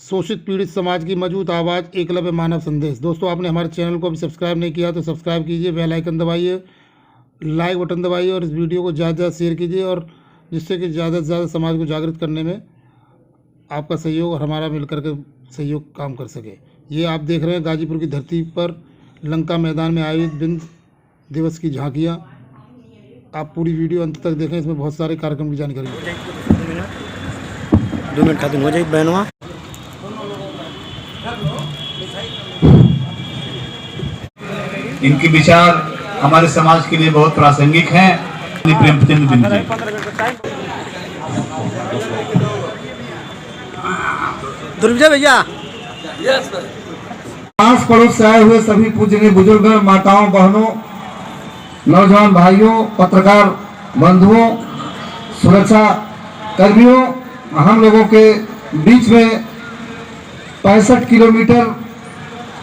शोषित पीड़ित समाज की मजबूत आवाज़, एकलव्य मानव संदेश। दोस्तों, आपने हमारे चैनल को अभी सब्सक्राइब नहीं किया तो सब्सक्राइब कीजिए, बेल आइकन दबाइए, लाइक बटन दबाइए और इस वीडियो को ज़्यादा से ज़्यादा शेयर कीजिए, और जिससे कि ज़्यादा से ज़्यादा समाज को जागृत करने में आपका सहयोग और हमारा मिलकर के सहयोग काम कर सके। ये आप देख रहे हैं गाजीपुर की धरती पर लंका मैदान में आयोजित बिंद दिवस की झांकियाँ। आप पूरी वीडियो अंत तक देखें, इसमें बहुत सारे कार्यक्रम की जानकारी है। 2 मिनट खातिर हो जाए बहनवा। इनके विचार हमारे समाज के लिए बहुत प्रासंगिक हैं। प्रेमचंद बिंद जी, दुर्विजय भैया, आस पड़ोस से आए हुए सभी पूजनीय बुजुर्ग, माताओं, बहनों, नौजवान भाइयों, पत्रकार बंधुओं, सुरक्षा कर्मियों, हम लोगों के बीच में 65 किलोमीटर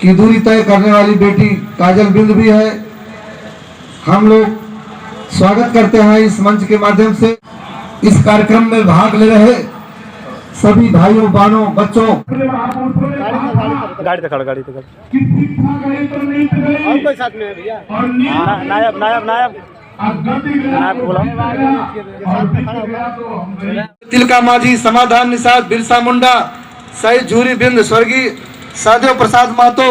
की दूरी तय करने वाली बेटी काजल बिंद भी है। हम लोग स्वागत करते हैं इस मंच के माध्यम से। इस कार्यक्रम में भाग ले रहे सभी भाइयों, बहनों, बच्चों, गाड़ी तक गाड़ी तक और कोई साथ में है भैया? नायब नायब नायब नायब बोला। तिलका माझी, समाधान निषाद, बिरसा मुंडा, शहीद झूरी बिंद, स्वर्गीय सहदेव प्रसाद महतो,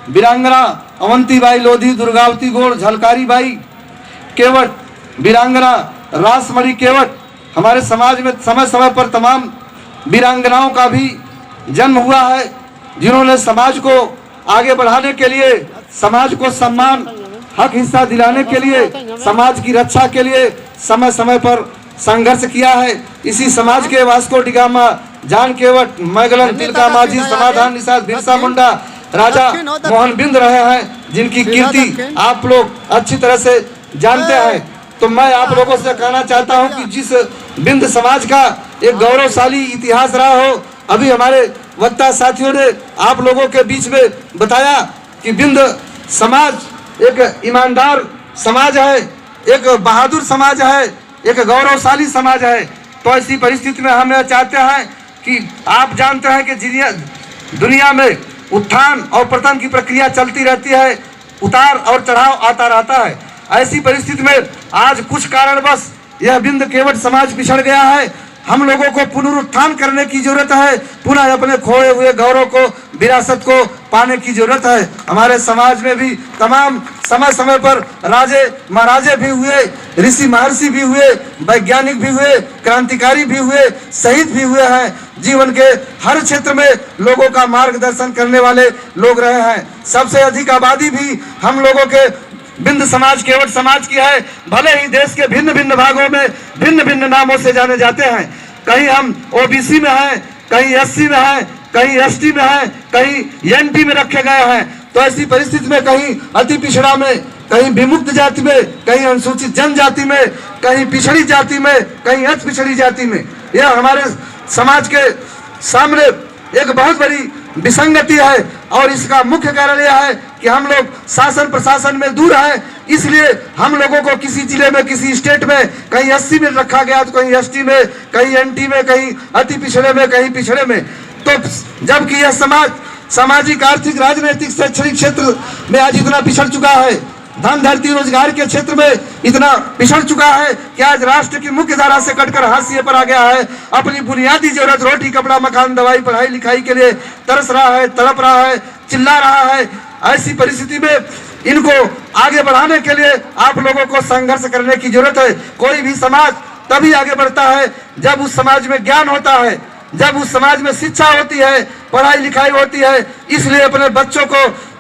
वीरांगना अवंतीबाई लोधी, दुर्गावती गौड़, झलकारी बाई केवट, वीरांगना रासमणि केवट। हमारे समाज में समय समय पर तमाम वीरांगनाओं का भी जन्म हुआ है, जिन्होंने समाज को आगे बढ़ाने के लिए, समाज को सम्मान, हक हिस्सा दिलाने के लिए, समाज की रक्षा के लिए समय समय पर संघर्ष किया है। इसी समाज के वास्को डिगामा, जान केवट, मैगलन, तिलका माझी, समाधान निषाद, बिरसा मुंडा, राजा मोहन बिंद रहे हैं, जिनकी कीर्ति आप लोग अच्छी तरह से जानते हैं। तो मैं आप लोगों से कहना चाहता हूं कि जिस बिंद समाज का एक गौरवशाली इतिहास रहा हो, अभी हमारे वक्ता साथियों ने आप लोगों के बीच में बताया कि बिंद समाज एक ईमानदार समाज है, एक बहादुर समाज है, एक गौरवशाली समाज है। तो ऐसी परिस्थिति में हम यह चाहते हैं कि आप जानते हैं कि दुनिया में उत्थान और पतन की प्रक्रिया चलती रहती है, उतार और चढ़ाव आता रहता है। ऐसी परिस्थिति में आज कुछ कारणवश यह बिंद केवट समाज पिछड़ गया है। हम लोगों को पुनरुत्थान करने की जरूरत है, पुनः अपने खोए हुए गौरव को, विरासत को पाने की जरूरत है। हमारे समाज में भी तमाम समय समय पर राजे महाराजे भी हुए, ऋषि महर्षि भी हुए, वैज्ञानिक भी हुए, क्रांतिकारी भी हुए, शहीद भी हुए हैं। जीवन के हर क्षेत्र में लोगों का मार्गदर्शन करने वाले लोग रहे हैं। सबसे अधिक आबादी भी हम लोगों के बिंद समाज, केवट समाज की है। भले ही देश के भिन्न भिन्न भागों में भिन्न भिन्न नामों से जाने जाते हैं। कहीं हम ओबीसी में हैं, कहीं एससी में हैं, कहीं एसटी में हैं, कहीं एनटी में रखे गए हैं। तो ऐसी परिस्थिति में कहीं अति पिछड़ा में, कहीं विमुक्त जाति में, कहीं अनुसूचित जनजाति में, कहीं पिछड़ी जाति में, कहीं अति पिछड़ी जाति में, यह हमारे समाज के सामने एक बहुत बड़ी विसंगति है। और इसका मुख्य कारण यह है कि हम लोग शासन प्रशासन में दूर हैं। इसलिए हम लोगों को किसी जिले में, किसी स्टेट में कहीं एससी में रखा गया, तो कहीं एसटी में, कहीं एनटी में, कहीं अति पिछड़े में, कहीं पिछड़े में। तो जबकि यह समाज सामाजिक, आर्थिक, राजनीतिक, शैक्षणिक क्षेत्र में आज इतना पिछड़ चुका है, धन धरती रोजगार के क्षेत्र में इतना पिछड़ चुका है कि आज राष्ट्र की मुख्य धारा से कटकर हाशिए पर आ गया है। अपनी बुनियादी जरूरत, रोटी, कपड़ा, मकान, दवाई, पढ़ाई लिखाई के लिए तरस रहा है, तड़प रहा है, चिल्ला रहा है। ऐसी परिस्थिति में इनको आगे बढ़ाने के लिए आप लोगों को संघर्ष करने की जरूरत है। कोई भी समाज तभी आगे बढ़ता है जब उस समाज में ज्ञान होता है, जब उस समाज में शिक्षा होती है, पढ़ाई लिखाई होती है। इसलिए अपने बच्चों को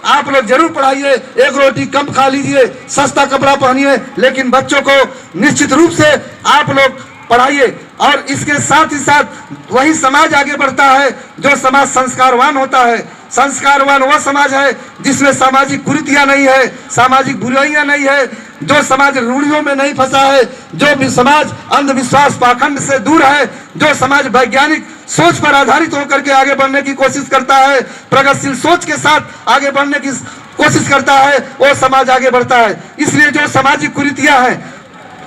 आप लोग जरूर पढ़ाइए, एक रोटी कम खा लीजिए, सस्ता कपड़ा पहनिए, लेकिन बच्चों को निश्चित रूप से आप लोग पढ़ाइए। और इसके साथ ही साथ वही समाज आगे बढ़ता है जो समाज संस्कारवान होता है। संस्कारवान वह समाज है जिसमें सामाजिक कुरीतियां नहीं है, सामाजिक बुराइयां नहीं है, जो समाज रूढ़ियों में नहीं फंसा है, जो भी समाज अंधविश्वास पाखंड से दूर है, जो समाज वैज्ञानिक सोच पर आधारित होकर के आगे बढ़ने की कोशिश करता है, प्रगतिशील सोच के साथ आगे बढ़ने की कोशिश करता है, वो समाज आगे बढ़ता है। इसलिए जो सामाजिक कुरीतियां हैं,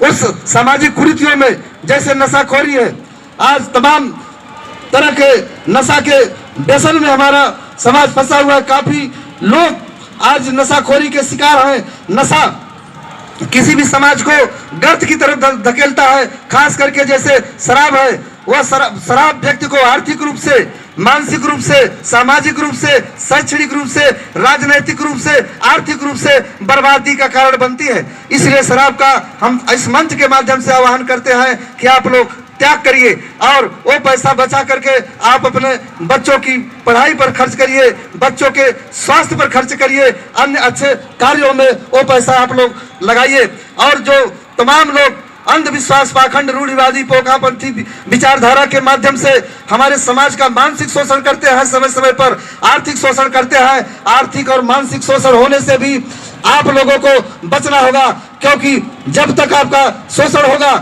उस सामाजिक कुरीतियों में जैसे नशाखोरी है, आज तमाम तरह के नशा के व्यसन में हमारा समाज फंसा हुआ है। काफी लोग आज नशाखोरी के शिकार हैं। नशा किसी भी समाज को गर्त की तरफ धकेलता है, खास करके जैसे शराब है, वह शराब व्यक्ति को आर्थिक रूप से, मानसिक रूप से, सामाजिक रूप से, शैक्षणिक रूप से, राजनीतिक रूप से, आर्थिक रूप से बर्बादी का कारण बनती है। इसलिए शराब का हम इस मंच के माध्यम से आह्वान करते हैं कि आप लोग त्याग करिए और वो पैसा बचा करके आप अपने बच्चों की पढ़ाई पर खर्च करिए, बच्चों के स्वास्थ्य पर खर्च करिए, अन्य अच्छे कार्यों में वो पैसा आप लोग लगाइए। और जो तमाम लोग अंधविश्वास, पाखंड, रूढ़िवादी, पोकापंथी विचारधारा के माध्यम से हमारे समाज का मानसिक शोषण करते हैं, समय समय पर आर्थिक शोषण करते हैं, आर्थिक और मानसिक शोषण होने से भी आप लोगों को बचना होगा। क्योंकि जब तक आपका शोषण होगा,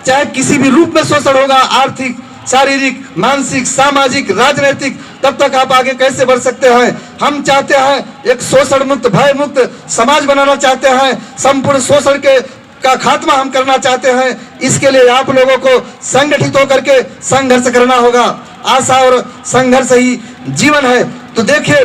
चाहे किसी भी रूप में शोषण होगा, आर्थिक, शारीरिक, मानसिक, सामाजिक, राजनीतिक, तब तक आप आगे कैसे बढ़ सकते हैं। हम चाहते हैं एक शोषण मुक्त, भय मुक्त समाज बनाना चाहते हैं, संपूर्ण शोषण का खात्मा हम करना चाहते हैं। इसके लिए आप लोगों को संगठित होकर के संघर्ष करना होगा। आशा और संघर्ष ही जीवन है। तो देखिए,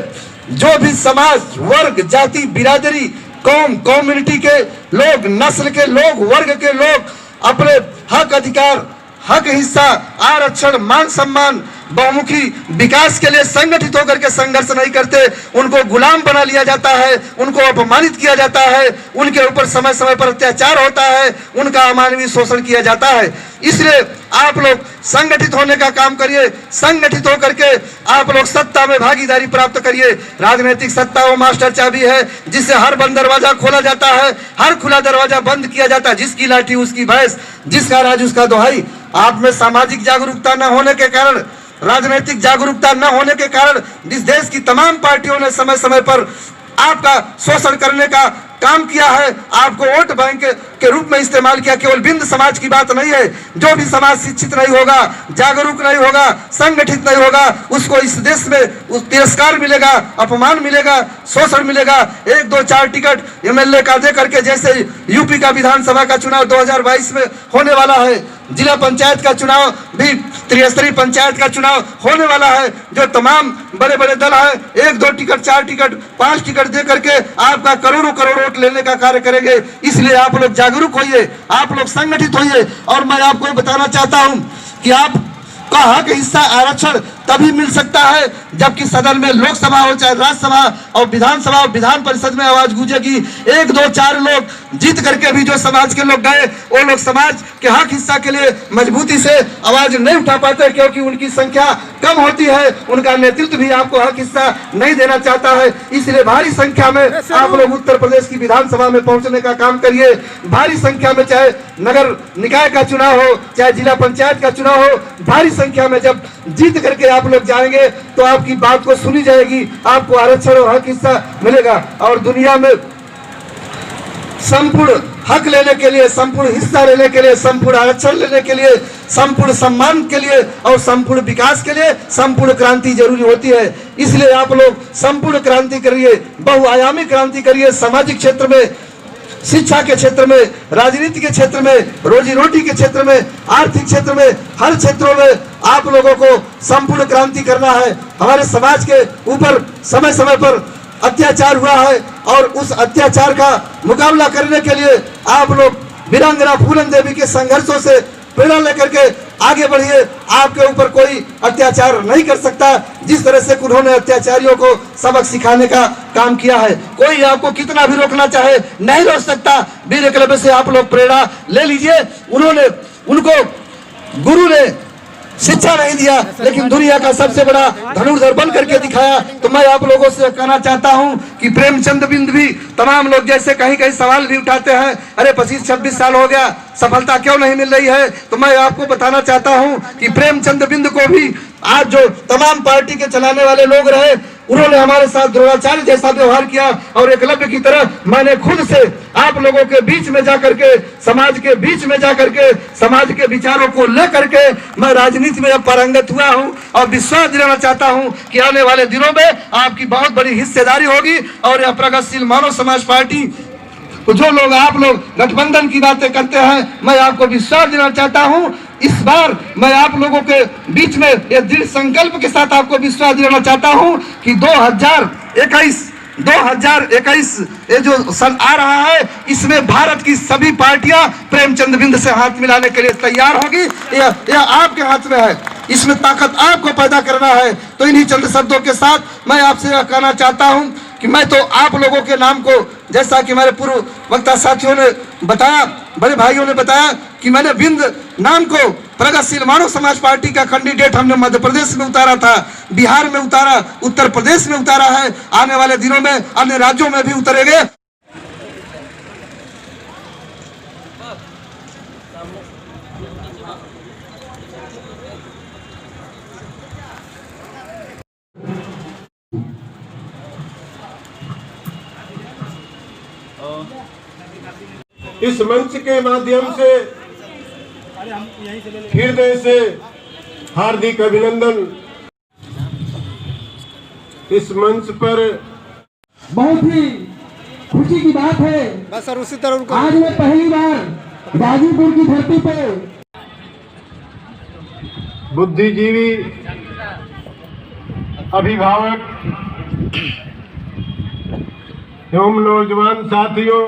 जो भी समाज, वर्ग, जाति, बिरादरी, कौम, कम्युनिटी के लोग, नस्ल के लोग, वर्ग के लोग अपने हक, अधिकार, हक, हिस्सा, आरक्षण, मान सम्मान, बहुमुखी विकास के लिए संगठित होकर के संघर्ष नहीं करते, उनको गुलाम बना लिया जाता है, उनको अपमानित किया जाता है, उनके ऊपर समय समय पर अत्याचार होता है, उनका अमानवीय शोषण किया जाता है। इसलिए आप लोग संगठित होने का काम करिए। संगठित होकर के आप लोग सत्ता में भागीदारी प्राप्त करिए। राजनीतिक सत्ता वो मास्टर चाबी है जिससे हर बंद दरवाजा खोला जाता है, हर खुला दरवाजा बंद किया जाता है। जिसकी लाठी उसकी भैंस, जिसका राज उसका दोहाई। आप में सामाजिक जागरूकता न होने के कारण, राजनीतिक जागरूकता न होने के कारण इस देश की तमाम पार्टियों ने समय समय पर आपका शोषण करने का काम किया है, आपको वोट बैंक के रूप में इस्तेमाल किया। केवल बिंद समाज की बात नहीं है। जो भी समाज शिक्षित नहीं होगा, जागरूक नहीं होगा, संगठित नहीं होगा, उसको इस देश में तिरस्कार मिलेगा, अपमान मिलेगा, शोषण मिलेगा। 1, 2, 4 टिकट एमएलए का दे करके, जैसे यूपी का विधानसभा का चुनाव 2022 में होने वाला है, जिला पंचायत का चुनाव भी, त्रिस्तरीय पंचायत का चुनाव होने वाला है। जो तमाम बड़े बड़े दल है 1, 2 टिकट, 4 टिकट, 5 टिकट दे करके आपका करोड़ों करोड़ वोट लेने का कार्य करेंगे। इसलिए आप लोग जागरूक होइए, आप लोग संगठित होइए। और मैं आपको बताना चाहता हूं कि आपका हक, हिस्सा, आरक्षण तभी मिल सकता है जबकि सदन में लोकसभा हो, चाहे राज्यसभा और विधानसभा और विधान परिषद में आवाज गूंजेगी। 1, 2, 4 लोग जीत करके भी जो समाज के लोग गए, वो लोग समाज के हक, हिस्सा के लिए मजबूती से आवाज नहीं उठा पाते, क्योंकि उनकी संख्या कम होती है, उनका नेतृत्व भी आपको हक, हिस्सा नहीं देना चाहता है। इसलिए भारी संख्या में आप लोग उत्तर प्रदेश की विधानसभा में पहुंचने का काम करिए। भारी संख्या में, चाहे नगर निकाय का चुनाव हो, चाहे जिला पंचायत का चुनाव हो, भारी संख्या में जब जीत करके आप लोग जाएंगे तो आपकी बात को सुनी जाएगी, आपको आरक्षण और हक, हिस्सा मिलेगा। और दुनिया में संपूर्ण हक लेने के लिए, संपूर्ण हिस्सा लेने के लिए, संपूर्ण आरक्षण लेने के लिए, संपूर्ण सम्मान के लिए और संपूर्ण विकास के लिए संपूर्ण क्रांति जरूरी होती है। इसलिए आप लोग संपूर्ण क्रांति करिए, बहुआयामी क्रांति करिए। सामाजिक क्षेत्र में, शिक्षा के क्षेत्र में, राजनीति के क्षेत्र में, रोजी रोटी के क्षेत्र में, आर्थिक क्षेत्र में, हर क्षेत्रों में आप लोगों को संपूर्ण क्रांति करना है। हमारे समाज के ऊपर समय समय पर अत्याचार हुआ है और उस अत्याचार का मुकाबला करने के लिए आप लोग वीरांगना फूलन देवी के संघर्षों से प्रेरणा लेकर के आगे बढ़िए। आपके ऊपर कोई अत्याचार नहीं कर सकता जिस तरह से उन्होंने अत्याचारियों को सबक सिखाने का काम किया है। कोई आपको कितना भी रोकना चाहे नहीं रोक सकता। वीर एकलव्य से आप लोग प्रेरणा ले लीजिए। उनको गुरु ने शिक्षा नहीं दिया, लेकिन दुनिया का सबसे बड़ा धनुर्धर बन करके दिखाया। तो मैं आप लोगों से कहना चाहता हूं कि प्रेमचंद बिंद भी, तमाम लोग जैसे कहीं कहीं सवाल भी उठाते हैं, अरे 25-26 साल हो गया, सफलता क्यों नहीं मिल रही है। तो मैं आपको बताना चाहता हूं कि प्रेमचंद बिंद को भी आज जो तमाम पार्टी के चलाने वाले लोग रहे, उन्होंने हमारे साथ द्रोणाचार्य जैसा व्यवहार किया। और एकलव्य की तरह मैंने खुद से आप लोगों के बीच में जाकर के, समाज के बीच में जाकर के, समाज के विचारों को लेकर के मैं राजनीति में अब पारंगत हुआ हूं और विश्वास दिलाना चाहता हूं कि आने वाले दिनों में आपकी बहुत बड़ी हिस्सेदारी होगी और यह प्रगतिशील मानव समाज पार्टी तो जो लोग आप लोग गठबंधन की बातें करते हैं, मैं आपको विश्वास दिलाना चाहता हूं, इस बार मैं आप लोगों के बीच में ये दृढ़ संकल्प के साथ आपको विश्वास दिलाना चाहता हूं कि 2021 ये जो सन आ रहा है, इसमें भारत की सभी पार्टियां प्रेमचंद बिंद से हाथ मिलाने के लिए तैयार होगी। यह आपके हाथ में है, इसमें ताकत आपको पैदा करना है। तो इन्हीं चंद शब्दों के साथ मैं आपसे यह कहना चाहता हूं कि मैं तो आप लोगों के नाम को, जैसा कि हमारे पूर्व वक्ता साथियों ने बताया, बड़े भाइयों ने बताया कि मैंने बिंद नाम को प्रगतिशील मानव समाज पार्टी का कैंडिडेट हमने मध्य प्रदेश में उतारा था, बिहार में उतारा, उत्तर प्रदेश में उतारा है, आने वाले दिनों में अन्य राज्यों में भी उतरेंगे। इस मंच के माध्यम से हृदय से हार्दिक अभिनंदन। इस मंच पर बहुत ही खुशी की बात है, बस सर उसी तरह आज मैं पहली बार गाजीपुर की धरती पर बुद्धिजीवी, अभिभावक एवं नौजवान साथियों,